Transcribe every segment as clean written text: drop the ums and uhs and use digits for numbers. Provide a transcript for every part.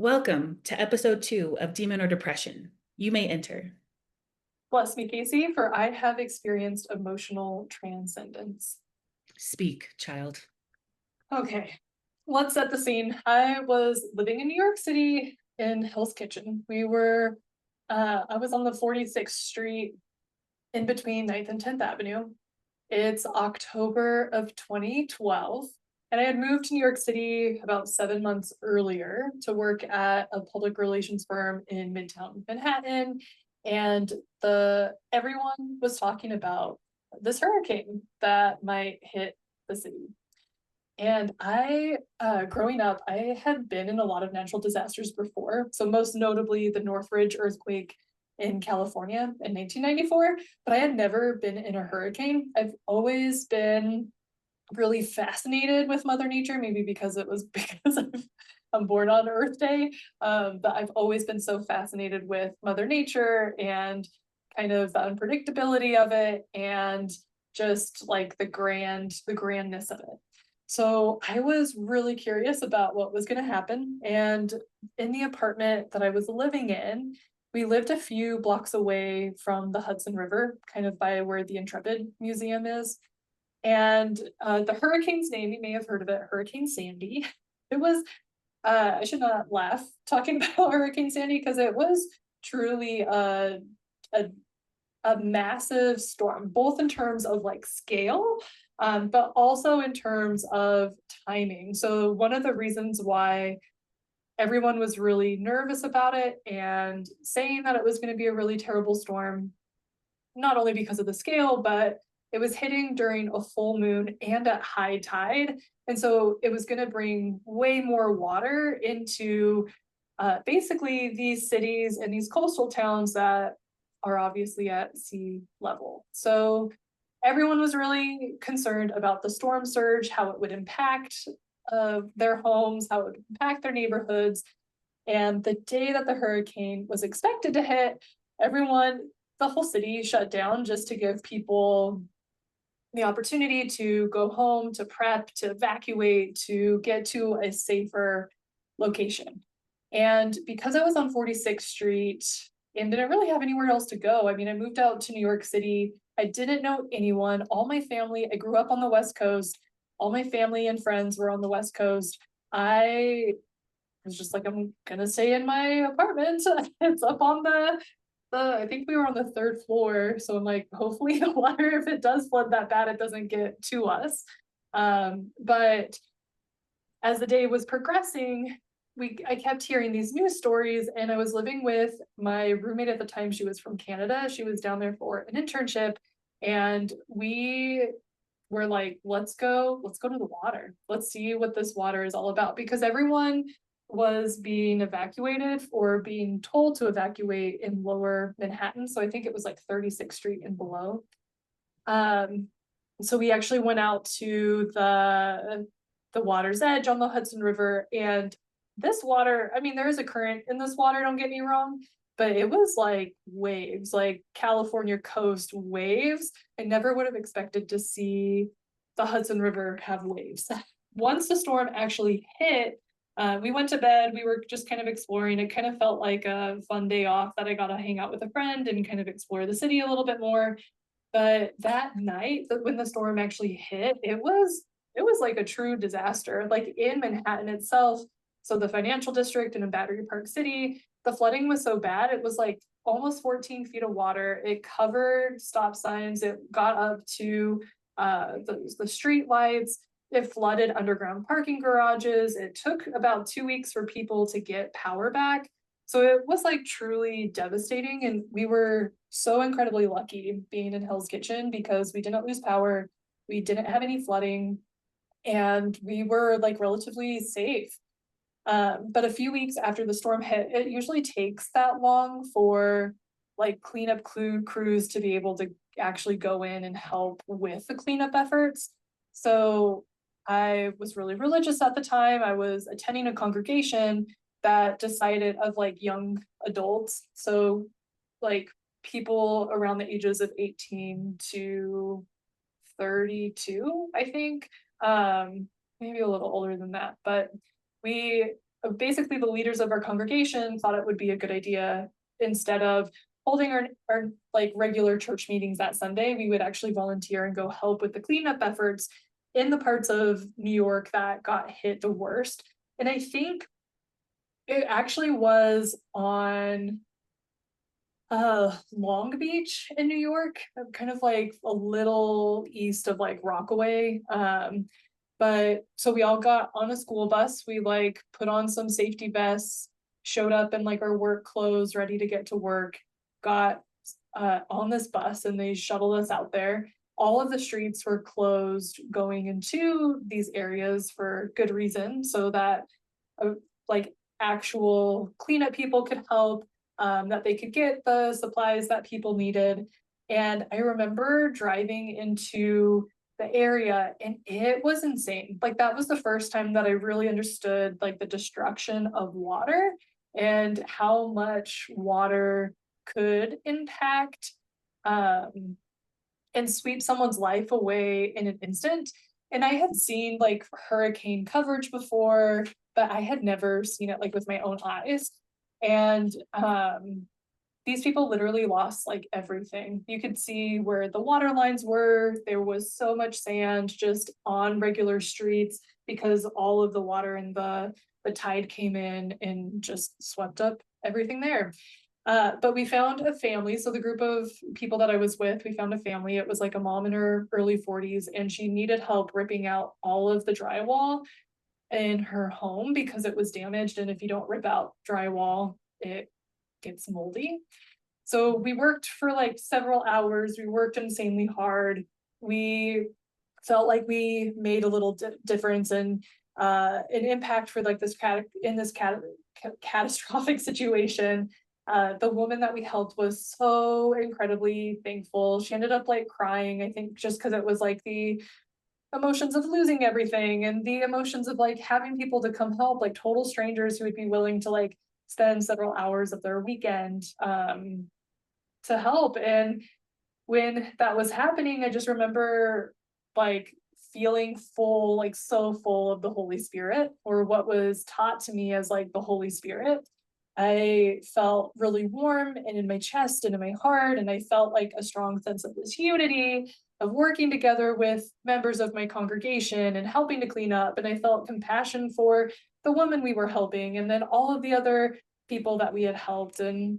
Welcome to episode 2 of Demon or Depression. You may enter. Bless me, Casey, for I have experienced emotional transcendence. Speak, child. Okay, let's set the scene. I was living in New York City in Hell's Kitchen. I was on the 46th Street in between 9th and 10th Avenue. It's October of 2012, and I had moved to New York City about 7 months earlier to work at a public relations firm in Midtown Manhattan. And everyone was talking about this hurricane that might hit the city. And growing up, I had been in a lot of natural disasters before. So most notably the Northridge earthquake in California in 1994, but I had never been in a hurricane. I've always been really fascinated with Mother Nature, maybe because it was because I'm born on Earth Day. But I've always been so fascinated with Mother Nature and kind of the unpredictability of it and just like the grandness of it. So I was really curious about what was going to happen. And in the apartment that I was living in, we lived a few blocks away from the Hudson River, kind of by where the Intrepid Museum is. And the hurricane's name, you may have heard of it, Hurricane Sandy. It was, I should not laugh talking about Hurricane Sandy because it was truly a, a massive storm, both in terms of like scale, but also in terms of timing. So one of the reasons why everyone was really nervous about it and saying that it was going to be a really terrible storm, not only because of the scale, but it was hitting during a full moon and at high tide. And so it was going to bring way more water into basically these cities and these coastal towns that are obviously at sea level. So everyone was really concerned about the storm surge, how it would impact their homes, how it would impact their neighborhoods. And the day that the hurricane was expected to hit, the whole city shut down just to give people the opportunity to go home, to prep, to evacuate, to get to a safer location. And because I was on 46th Street and didn't really have anywhere else to go, I mean, I moved out to New York City. I didn't know anyone. All my family, I grew up on the West Coast. All my family and friends were on the West Coast. I was just like, I'm gonna stay in my apartment. It's up on I think we were on the third floor. So I'm like, hopefully the water, if it does flood that bad, it doesn't get to us. But as the day was progressing, I kept hearing these news stories, and I was living with my roommate at the time. She was from Canada. She was down there for an internship, and we were like, let's go to the water. Let's see what this water is all about, because everyone was being evacuated or being told to evacuate in lower Manhattan. So I think it was like 36th Street and below. So we actually went out to the water's edge on the Hudson River, and this water, I mean, there is a current in this water, don't get me wrong, but it was like waves, like California coast waves. I never would have expected to see the Hudson River have waves. Once the storm actually hit, we went to bed. We were just kind of exploring. It kind of felt like a fun day off that I got to hang out with a friend and kind of explore the city a little bit more. But that night, when the storm actually hit, it was like a true disaster. Like in Manhattan itself, so the financial district and in Battery Park City, the flooding was so bad, it was like almost 14 feet of water. It covered stop signs. It got up to the street lights. It flooded underground parking garages. It took about 2 weeks for people to get power back. So it was like truly devastating. And we were so incredibly lucky being in Hell's Kitchen because we didn't lose power. We didn't have any flooding, and we were like relatively safe. But a few weeks after the storm hit, it usually takes that long for like cleanup crews to be able to actually go in and help with the cleanup efforts. So I was really religious at the time. I was attending a congregation that decided of like young adults. So like people around the ages of 18 to 32, I think. Maybe a little older than that, but we basically the leaders of our congregation thought it would be a good idea, instead of holding our like regular church meetings that Sunday, we would actually volunteer and go help with the cleanup efforts in the parts of New York that got hit the worst. And I think it actually was on Long Beach in New York, kind of like a little east of like Rockaway. But so we all got on a school bus, we like put on some safety vests, showed up in like our work clothes, ready to get to work, got on this bus, and they shuttled us out there. All of the streets were closed going into these areas for good reason, so that like actual cleanup people could help, that they could get the supplies that people needed. And I remember driving into the area and it was insane. Like that was the first time that I really understood like the destruction of water and how much water could impact and sweep someone's life away in an instant. And I had seen like hurricane coverage before, but I had never seen it like with my own eyes. And these people literally lost like everything. You could see where the water lines were. There was so much sand just on regular streets because all of the water and the tide came in and just swept up everything there. But we found a family. So the group of people that I was with, we found a family. It was like a mom in her early 40s, and she needed help ripping out all of the drywall in her home because it was damaged. And if you don't rip out drywall, it gets moldy. So we worked for like several hours. We worked insanely hard. We felt like we made a little difference and an impact for like this catastrophic situation. The woman that we helped was so incredibly thankful. She ended up like crying, I think, just because it was like the emotions of losing everything and the emotions of like having people to come help, like total strangers who would be willing to like spend several hours of their weekend to help. And when that was happening, I just remember like feeling full, like so full of the Holy Spirit, or what was taught to me as like the Holy Spirit. I felt really warm and in my chest and in my heart, and I felt like a strong sense of this unity of working together with members of my congregation and helping to clean up. And I felt compassion for the woman we were helping, and then all of the other people that we had helped. And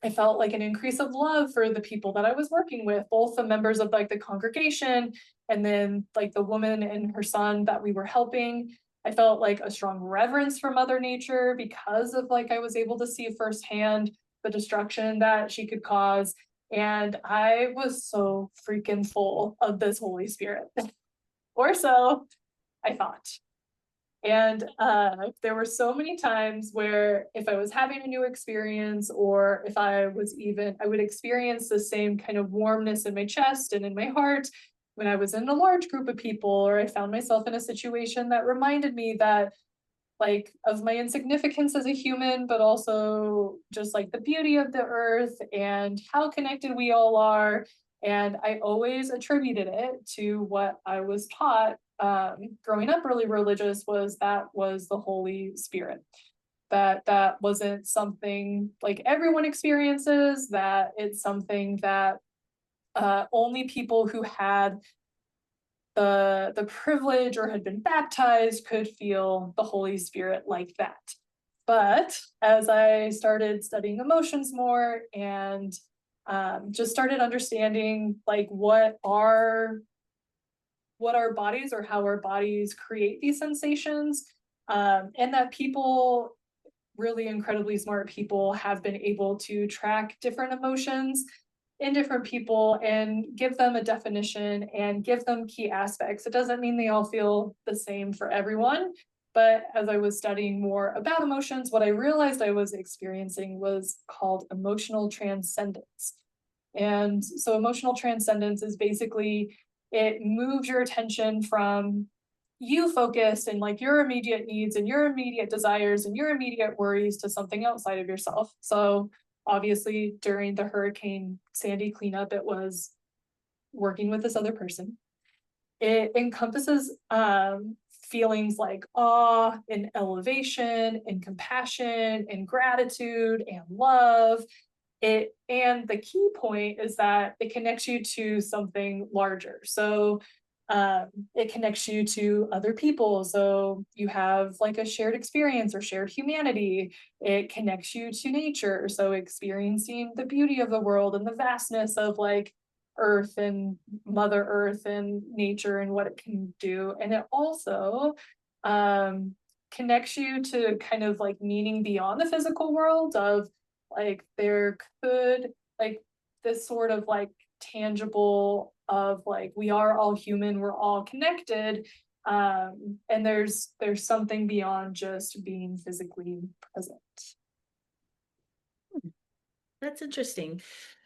I felt like an increase of love for the people that I was working with, both the members of like the congregation and then like the woman and her son that we were helping. I felt like a strong reverence for Mother Nature because of like I was able to see firsthand the destruction that she could cause. And I was so freaking full of this Holy Spirit, or so I thought. And there were so many times where if I was having a new experience, or if I would experience the same kind of warmness in my chest and in my heart when I was in a large group of people, or I found myself in a situation that reminded me that like of my insignificance as a human, but also just like the beauty of the earth and how connected we all are. And I always attributed it to what I was taught growing up really religious, was the Holy Spirit. That wasn't something like everyone experiences, that it's something that only people who had the privilege or had been baptized could feel the Holy Spirit like that. But as I started studying emotions more and just started understanding like what our bodies, or how our bodies create these sensations, and that people, really incredibly smart people, have been able to track different emotions in different people and give them a definition and give them key aspects. It doesn't mean they all feel the same for everyone, but as I was studying more about emotions, what I realized I was experiencing was called emotional transcendence. And so emotional transcendence is basically, it moves your attention from you focused and like your immediate needs and your immediate desires and your immediate worries to something outside of yourself. So obviously during the Hurricane Sandy cleanup, it was working with this other person. It encompasses feelings like awe and elevation and compassion and gratitude and love. And the key point is that it connects you to something larger. So it connects you to other people. So you have like a shared experience or shared humanity. It connects you to nature. So experiencing the beauty of the world and the vastness of like Earth and Mother Earth and nature and what it can do. And it also um, connects you to kind of like meaning beyond the physical world of like there could like this sort of like tangible of like we are all human, we're all connected, and there's something beyond just being physically present. That's interesting.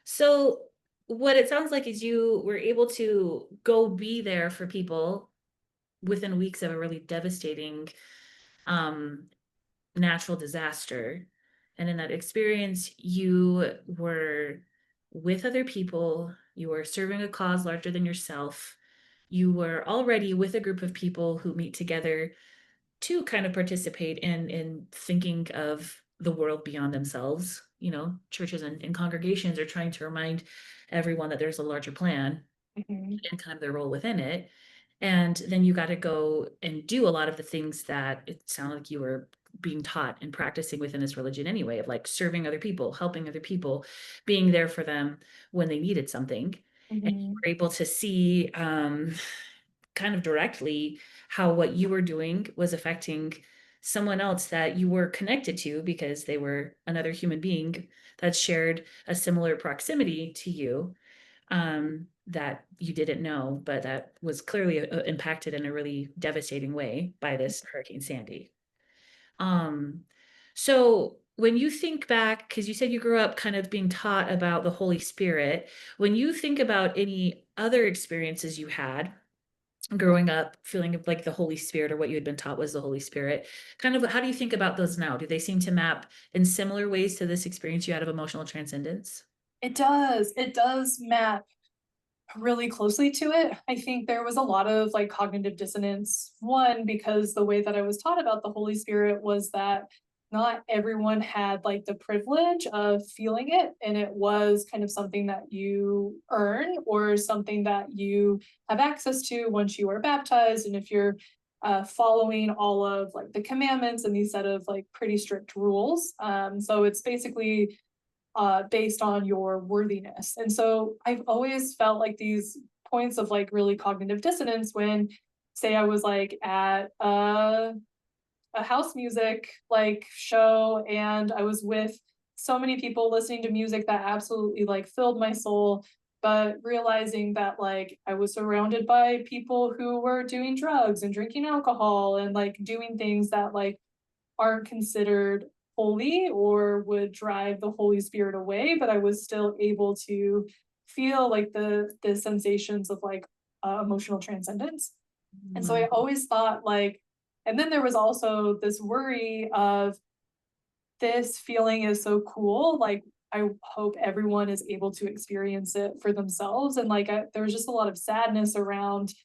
So what it sounds like is you were able to go be there for people within weeks of a really devastating um, natural disaster. And in that experience, you were with other people, you were serving a cause larger than yourself. You were already with a group of people who meet together to kind of participate in thinking of the world beyond themselves. You know, churches and congregations are trying to remind everyone that there's a larger plan Mhm. and kind of their role within it. And then you got to go and do a lot of the things that it sounded like you were being taught and practicing within this religion anyway, of like serving other people, helping other people, being there for them when they needed something. And you Mhm. were able to see kind of directly how what you were doing was affecting someone else that you were connected to because they were another human being that shared a similar proximity to you, that you didn't know, but that was clearly impacted in a really devastating way by this Hurricane Sandy. Um, so when you think back, because you said you grew up kind of being taught about the Holy Spirit, when you think about any other experiences you had growing up, feeling like the Holy Spirit or what you had been taught was the Holy Spirit, kind of how do you think about those now? Do they seem to map in similar ways to this experience you had of emotional transcendence? It does map really closely to it. I think there was a lot of like cognitive dissonance. One, because the way that I was taught about the Holy Spirit was that not everyone had like the privilege of feeling it, and it was kind of something that you earn or something that you have access to once you are baptized. And if you're following all of like the commandments and these set of like pretty strict rules. So it's basically based on your worthiness. And so I've always felt like these points of like really cognitive dissonance when, say, I was like at a house music like show and I was with so many people listening to music that absolutely like filled my soul, but realizing that like I was surrounded by people who were doing drugs and drinking alcohol and like doing things that like aren't considered holy or would drive the Holy Spirit away, but I was still able to feel like the sensations of like emotional transcendence. And so I Mhm. always thought like, and then there was also this worry of this feeling is so cool, like I hope everyone is able to experience it for themselves. And like there was just a lot of sadness around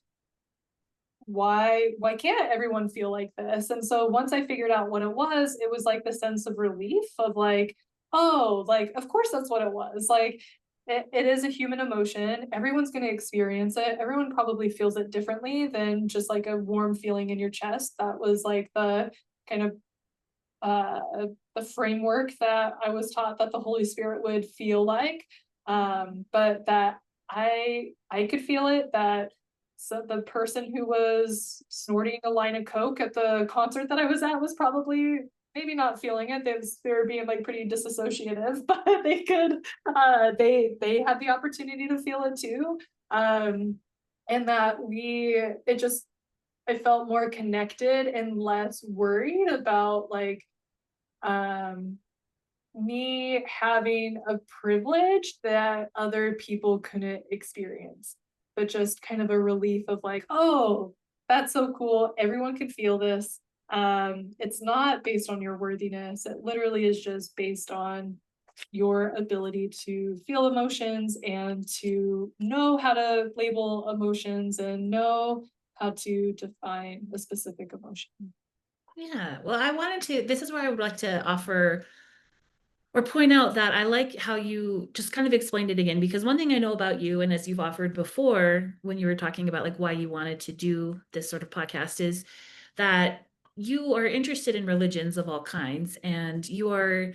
why can't everyone feel like this? And so once I figured out what it was like the sense of relief of like, oh, like of course that's what it was. Like it is a human emotion. Everyone's going to experience it. Everyone probably feels it differently than just like a warm feeling in your chest. That was like the kind of uh the framework that I was taught that the Holy Spirit would feel like. But that I could feel it, that so the person who was snorting a line of coke at the concert that I was at was probably maybe not feeling it. They were being like pretty disassociative, but they could they had the opportunity to feel it too. Um and that it just I felt more connected and less worried about like um me having a privilege that other people couldn't experience, but just kind of a relief of like, oh, that's so cool. Everyone can feel this. It's not based on your worthiness. It literally is just based on your ability to feel emotions and to know how to label emotions and know how to define a specific emotion. Yeah. Well, this is where I would like to offer or point out that I like how you just kind of explained it again, because one thing I know about you, and as you've offered before when you were talking about like why you wanted to do this sort of podcast, is that you are interested in religions of all kinds, and you are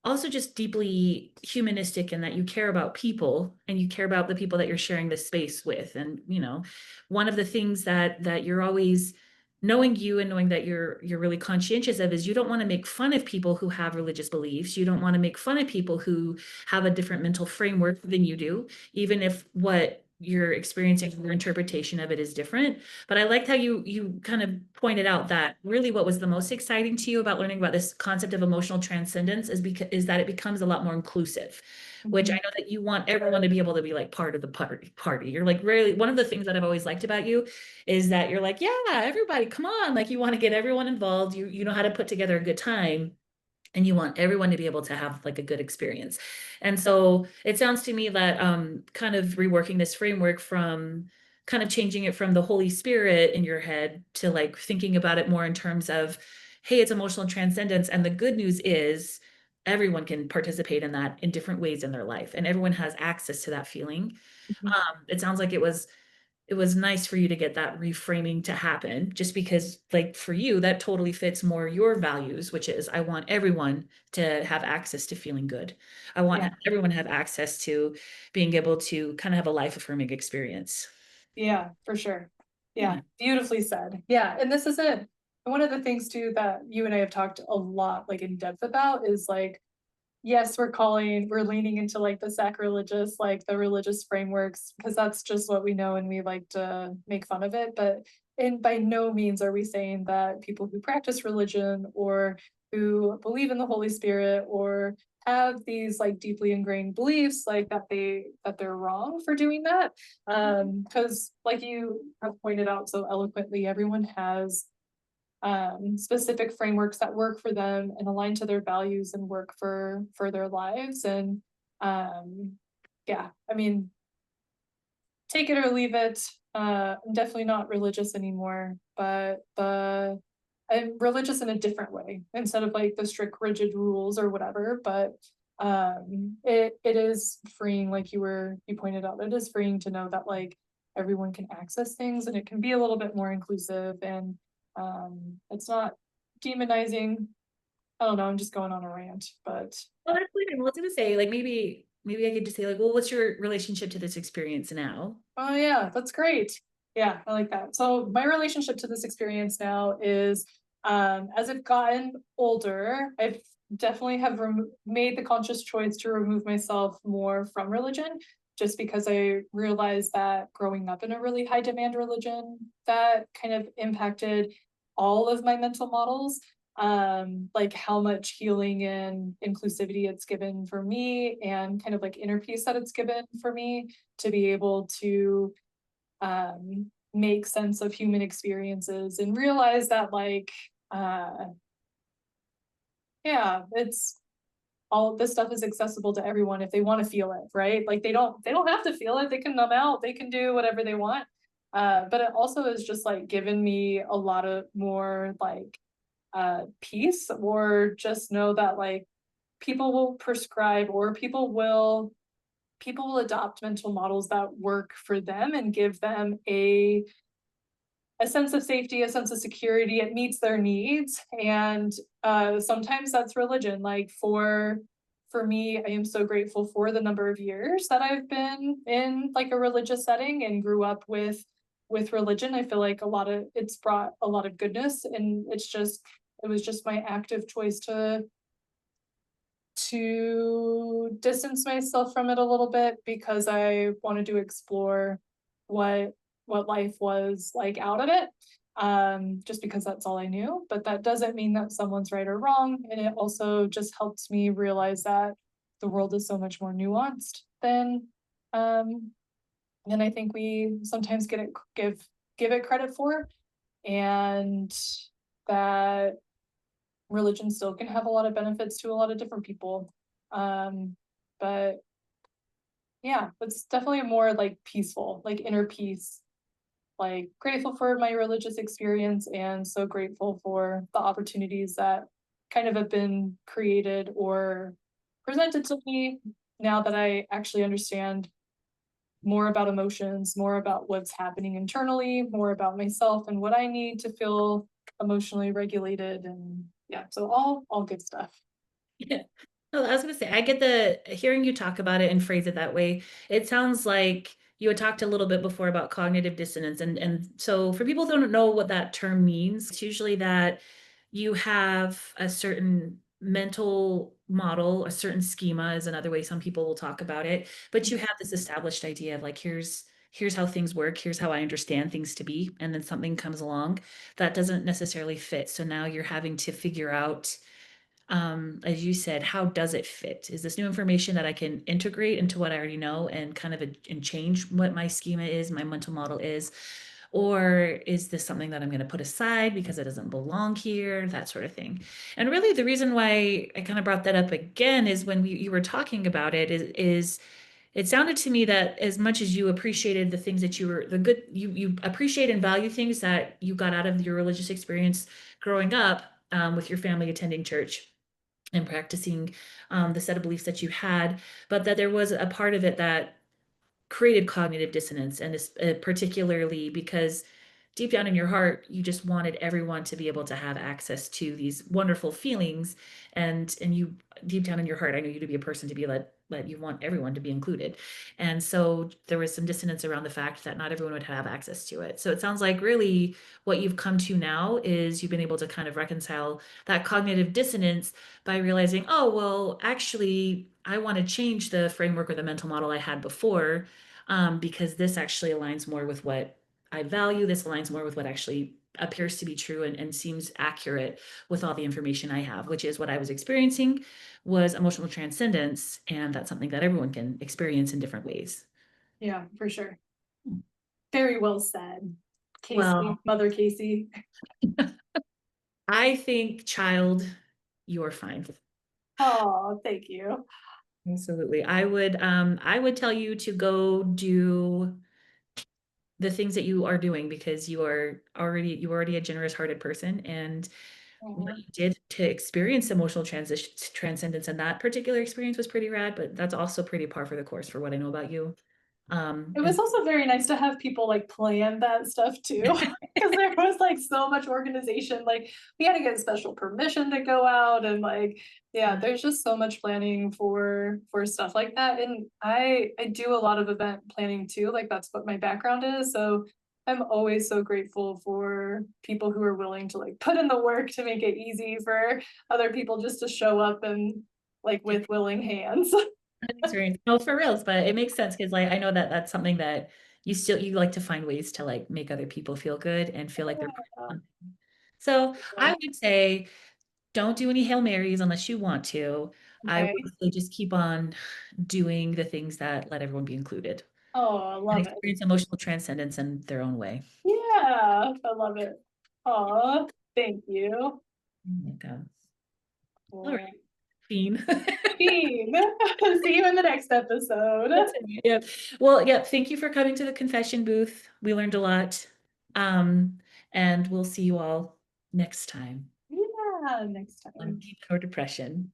also just deeply humanistic in that you care about people and you care about the people that you're sharing this space with. And one of the things that you're always, knowing you and knowing that you're really conscientious of, is you don't want to make fun of people who have religious beliefs. You don't want to make fun of people who have a different mental framework than you do, even if what you're experiencing, your interpretation of it is different. But I liked how you kind of pointed out that really what was the most exciting to you about learning about this concept of emotional transcendence is that it becomes a lot more inclusive, which I Mhm. know that you want everyone to be able to be like part of the party. You're like, really, one of the things that I've always liked about you is that you're like, yeah, everybody, come on. Like, you want to get everyone involved. You know how to put together a good time, and you want everyone to be able to have like a good experience. And so it sounds to me that kind of reworking this framework from kind of changing it from the Holy Spirit in your head to like thinking about it more in terms of, hey, it's emotional transcendence. And the good news is everyone can participate in that in different ways in their life, and everyone has access to that feeling. Mhm. It sounds like it was nice for you to get that reframing to happen, just because like for you that totally fits more your values, which is I want everyone to have access to feeling good. I want Yeah. everyone to have access to being able to kind of have a life affirming experience. Yeah, for sure. Yeah, Yeah. beautifully said. Yeah, and this is it. And one of the things too that you and I have talked a lot like in depth about is like, yes, we're leaning into like the sacrilegious, like the religious frameworks, because that's just what we know and we like to make fun of it. But and by no means are we saying that people who practice religion or who believe in the Holy Spirit or have these like deeply ingrained beliefs like that they're wrong for doing that. Because like you have pointed out so eloquently, everyone has specific frameworks that work for them and align to their values and work for their lives. And um, yeah, I mean, take it or leave it. I'm definitely not religious anymore, but I'm religious in a different way instead of like the strict rigid rules or whatever. But it is freeing, like you pointed out, it is freeing to know that like everyone can access things and it can be a little bit more inclusive and it's not demonizing. I don't know, I'm just going on a rant, but Well, that's weird. Well, I was gonna say, like, maybe I could just say, like, well, what's your relationship to this experience now? oh yeah, that's great. Yeah, I like that. So my relationship to this experience now is as I've gotten older, I've definitely have made the conscious choice to remove myself more from religion just because I realized that growing up in a really high demand religion that kind of impacted all of my mental models, like how much healing and inclusivity it's given for me and kind of like inner peace that it's given for me to be able to make sense of human experiences and realize that like uh yeah, it's all this stuff is accessible to everyone if they want to feel it, right? Like they don't have to feel it, they can numb out, they can do whatever they want. But it also has just like given me a lot of more like peace, or just know that like people will prescribe or people will adopt mental models that work for them and give them a sense of safety, a sense of security. It meets their needs, and sometimes that's religion. Like for me, I am so grateful for the number of years that I've been in like a religious setting and grew up with religion. I feel like it's brought a lot of goodness, and it was just my active choice to distance myself from it a little bit because I wanted to explore what what life was like out of it. Just because that's all I knew. But that doesn't mean that someone's right or wrong. And it also just helps me realize that the world is so much more nuanced um than I think we sometimes give it credit for. And that religion still can have a lot of benefits to a lot of different people. Um, but yeah, it's definitely a more like peaceful, like inner peace like grateful for my religious experience and so grateful for the opportunities that kind of have been created or presented to me now that I actually understand more about emotions, more about what's happening internally, more about myself and what I need to feel emotionally regulated and yeah, so all good stuff. Yeah. No, I was gonna say, I get the hearing you talk about it and phrase it that way. It sounds like you had talked a little bit before about cognitive dissonance. And so for people who don't know what that term means, it's usually that you have a certain mental model, a certain schema is another way some people will talk about it, but you have this established idea of like, here's how things work, here's how I understand things to be, and then something comes along that doesn't necessarily fit. So now you're having to figure out as you said, how does it fit? Is this new information that I can integrate into what I already know and kind of and change what my schema is, my mental model is? Or is this something that I'm going to put aside because it doesn't belong here, that sort of thing? And really, the reason why I kind of brought that up again is when you were talking about it, is it sounded to me that as much as you appreciated the things that you were, the good, you appreciate and value things that you got out of your religious experience growing up with your family attending church and practicing the set of beliefs that you had, but that there was a part of it that created cognitive dissonance, and particularly because deep down in your heart, you just wanted everyone to be able to have access to these wonderful feelings, and you deep down in your heart, I know you to be a person to be let you want everyone to be included. And so there was some dissonance around the fact that not everyone would have access to it. So it sounds like really what you've come to now is you've been able to kind of reconcile that cognitive dissonance by realizing, oh, well, actually, I want to change the framework or the mental model I had before, because this actually aligns more with what I value. This aligns more with what actually appears to be true and seems accurate with all the information I have, which is what I was experiencing was emotional transcendence. And that's something that everyone can experience in different ways. Yeah, for sure. Very well said. Casey, Well, Mother Casey. I think, child, you're fine. Oh, thank you. Absolutely. I would tell you to go do the things that you are doing because you're already a generous hearted person, and what Aw. you did to experience emotional transition transcendence and that particular experience was pretty rad, but that's also pretty par for the course for what I know about you. It And was also very nice to have people like plan that stuff too, because there was like so much organization. Like we had to get special permission to go out, and like yeah, there's just so much planning for stuff like that. And I do a lot of event planning too. Like that's what my background is. So I'm always so grateful for people who are willing to like put in the work to make it easy for other people just to show up and like with willing hands. experience. No, for reals, but it makes sense because like I know that that's something that you like to find ways to like make other people feel good and feel like they're part of something. So I would say don't do any Hail Marys unless you want to. I Okay. would say just keep on doing the things that let everyone be included Oh, I and love it. experience emotional transcendence in their own way. Yeah, I love it. Oh, thank you. Oh my God. All right, Well, Fiend. Dean, see you in the next episode. That's it. Yeah. Well, yeah, thank you for coming to the confession booth. We learned a lot. Um, and we'll see you all next time Yeah, next on time. Deep Core Depression.